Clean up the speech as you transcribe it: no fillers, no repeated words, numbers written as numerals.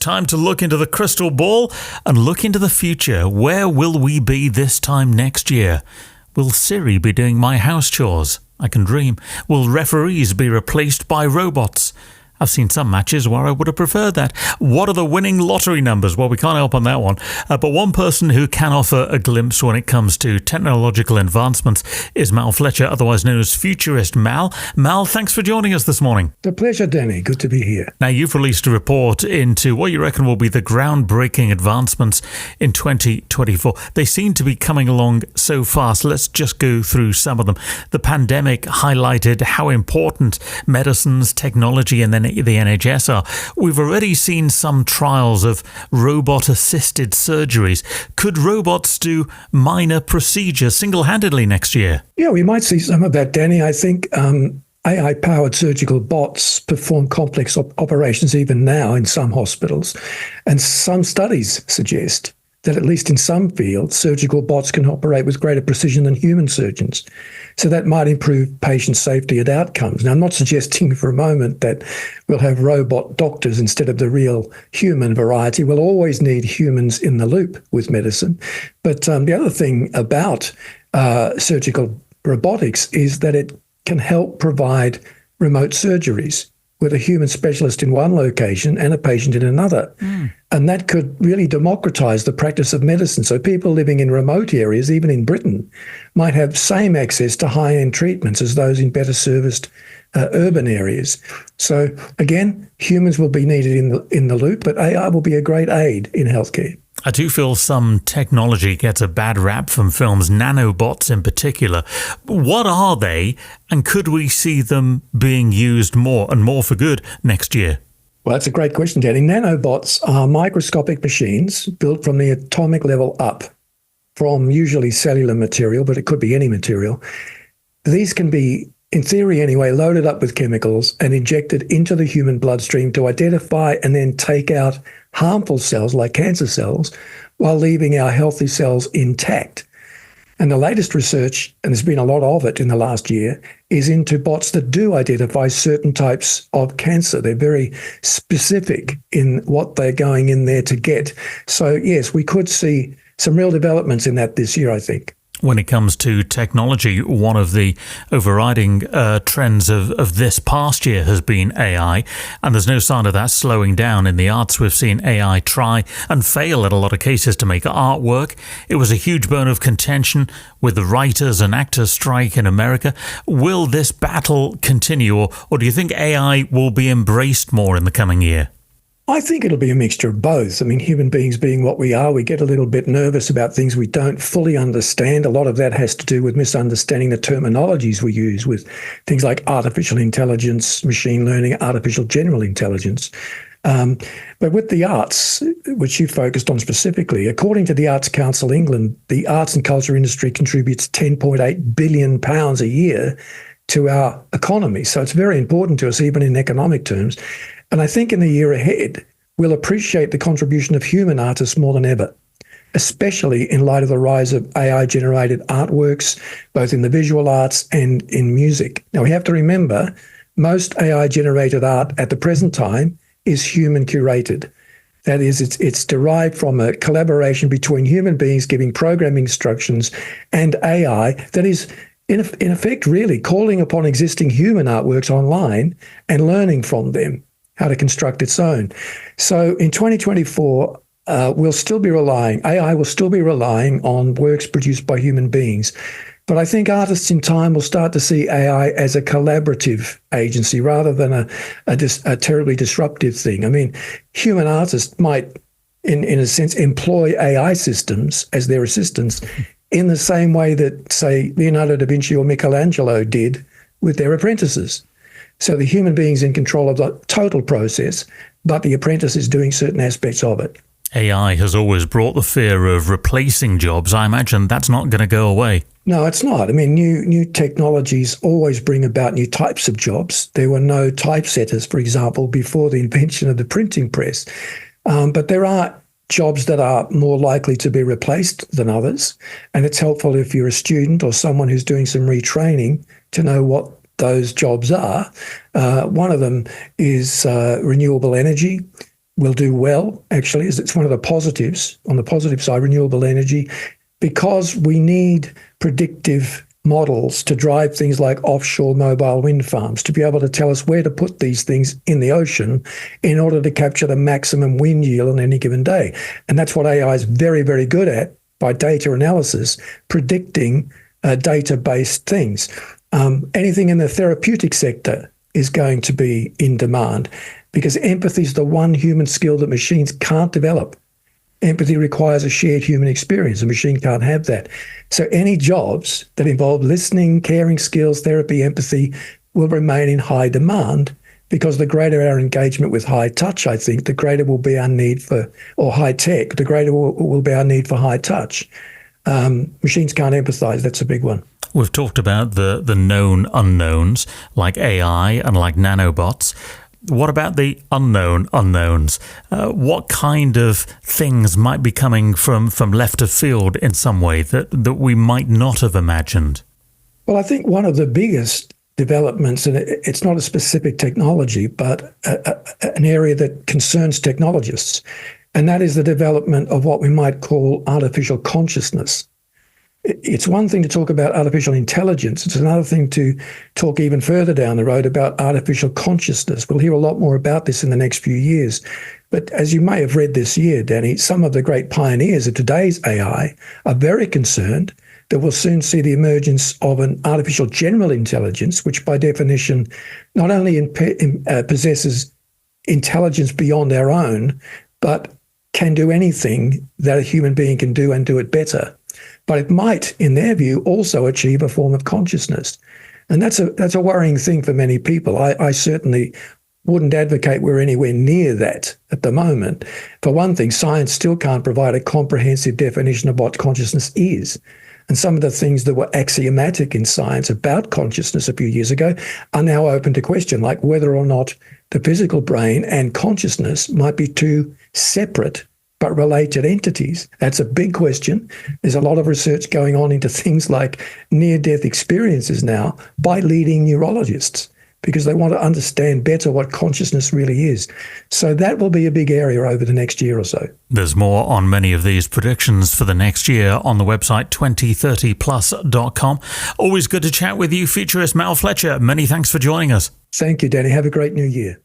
time to look into the crystal ball and look into the future. Where will we be this time next year? Will Siri be doing my house chores? I can dream. Will referees be replaced by robots? I've seen some matches where I would have preferred that. What are the winning lottery numbers? Well, we can't help on that one. But one person who can offer a glimpse when it comes to technological advancements is Mal Fletcher, otherwise known as Futurist. Mal, thanks for joining us this morning. It's a pleasure, Danny. Good to be here. Now, you've released a report into what you reckon will be the groundbreaking advancements in 2024. They seem to be coming along so fast. Let's just go through some of them. The pandemic highlighted how important medicines, technology, and then the NHS are. We've already seen some trials of robot-assisted surgeries. Could robots do minor procedures single-handedly next year? Yeah, we might see some of that, Danny. I think AI-powered surgical bots perform complex operations even now in some hospitals. And some studies suggest that at least in some fields, surgical bots can operate with greater precision than human surgeons. So that might improve patient safety and outcomes. Now, I'm not suggesting for a moment that we'll have robot doctors instead of the real human variety. We'll always need humans in the loop with medicine. But the other thing about surgical robotics is that it can help provide remote surgeries with a human specialist in one location and a patient in another. And that could really democratize the practice of medicine. So people living in remote areas, even in Britain, might have same access to high-end treatments as those in better serviced urban areas. So again, humans will be needed in the loop, but AI will be a great aid in healthcare. I do feel some technology gets a bad rap from films, nanobots in particular. What are they, and could we see them being used more and more for good next year? Well, that's a great question, Danny. Nanobots are microscopic machines built from the atomic level up, from usually cellular material, but it could be any material. These can be, in theory anyway, loaded up with chemicals and injected into the human bloodstream to identify and then take out harmful cells like cancer cells while leaving our healthy cells intact. And the latest research, and there's been a lot of it in the last year, is into bots that do identify certain types of cancer. They're very specific in what they're going in there to get. So yes, we could see some real developments in that this year, I think. When it comes to technology, one of the overriding trends of this past year has been AI, and there's no sign of that slowing down. In the arts, we've seen AI try and fail in a lot of cases to make artwork. It was a huge bone of contention with the writers and actors strike in America. Will this battle continue, or do you think AI will be embraced more in the coming year? I think it'll be a mixture of both. I mean, human beings being what we are, we get a little bit nervous about things we don't fully understand. A lot of that has to do with misunderstanding the terminologies we use with things like artificial intelligence, machine learning, artificial general intelligence. But with the arts, which you focused on specifically, according to the Arts Council England, the arts and culture industry contributes £10.8 billion a year to our economy. So it's very important to us, even in economic terms. And I think in the year ahead, we'll appreciate the contribution of human artists more than ever, especially in light of the rise of AI-generated artworks, both in the visual arts and in music. Now, we have to remember, most AI-generated art at the present time is human-curated. That is, it's derived from a collaboration between human beings giving programming instructions and AI that is, in effect, really calling upon existing human artworks online and learning from them how to construct its own. So in 2024, AI will still be relying on works produced by human beings. But I think artists in time will start to see AI as a collaborative agency rather than a terribly disruptive thing. I mean, human artists might, in a sense, employ AI systems as their assistants in the same way that, say, Leonardo da Vinci or Michelangelo did with their apprentices. So the human being's in control of the total process, but the apprentice is doing certain aspects of it. AI has always brought the fear of replacing jobs. I imagine that's not going to go away. No, it's not. I mean, new technologies always bring about new types of jobs. There were no typesetters, for example, before the invention of the printing press. But there are jobs that are more likely to be replaced than others. And it's helpful if you're a student or someone who's doing some retraining to know what those jobs are. One of them is renewable energy. will do well, actually, is it's one of the positives. On the positive side, renewable energy, because we need predictive models to drive things like offshore mobile wind farms, to be able to tell us where to put these things in the ocean in order to capture the maximum wind yield on any given day. And that's what AI is very, very good at, by data analysis, predicting data-based things. Anything in the therapeutic sector is going to be in demand, because empathy is the one human skill that machines can't develop. Empathy requires a shared human experience. A machine can't have that. So any jobs that involve listening, caring skills, therapy, empathy will remain in high demand, because the greater our engagement with high touch, I think, the greater will be our need for, or high tech, the greater will be our need for high touch. Machines can't empathize. That's a big one. We've talked about the known unknowns, like AI and like nanobots. What about the unknown unknowns? What kind of things might be coming from left of field in some way that we might not have imagined? Well, I think one of the biggest developments, and it's not a specific technology, but an area that concerns technologists, and that is the development of what we might call artificial consciousness. It's one thing to talk about artificial intelligence. It's another thing to talk even further down the road about artificial consciousness. We'll hear a lot more about this in the next few years. But as you may have read this year, Danny, some of the great pioneers of today's AI are very concerned that we'll soon see the emergence of an artificial general intelligence, which by definition not only possesses intelligence beyond our own, but can do anything that a human being can do and do it better. But it might, in their view, also achieve a form of consciousness. And that's a worrying thing for many people. I certainly wouldn't advocate we're anywhere near that at the moment. For one thing, science still can't provide a comprehensive definition of what consciousness is. And some of the things that were axiomatic in science about consciousness a few years ago are now open to question, like whether or not the physical brain and consciousness might be two separate but related entities. That's a big question. There's a lot of research going on into things like near-death experiences now by leading neurologists, because they want to understand better what consciousness really is. So that will be a big area over the next year or so. There's more on many of these predictions for the next year on the website 2030plus.com. Always good to chat with you, futurist Mal Fletcher. Many thanks for joining us. Thank you, Danny. Have a great new year.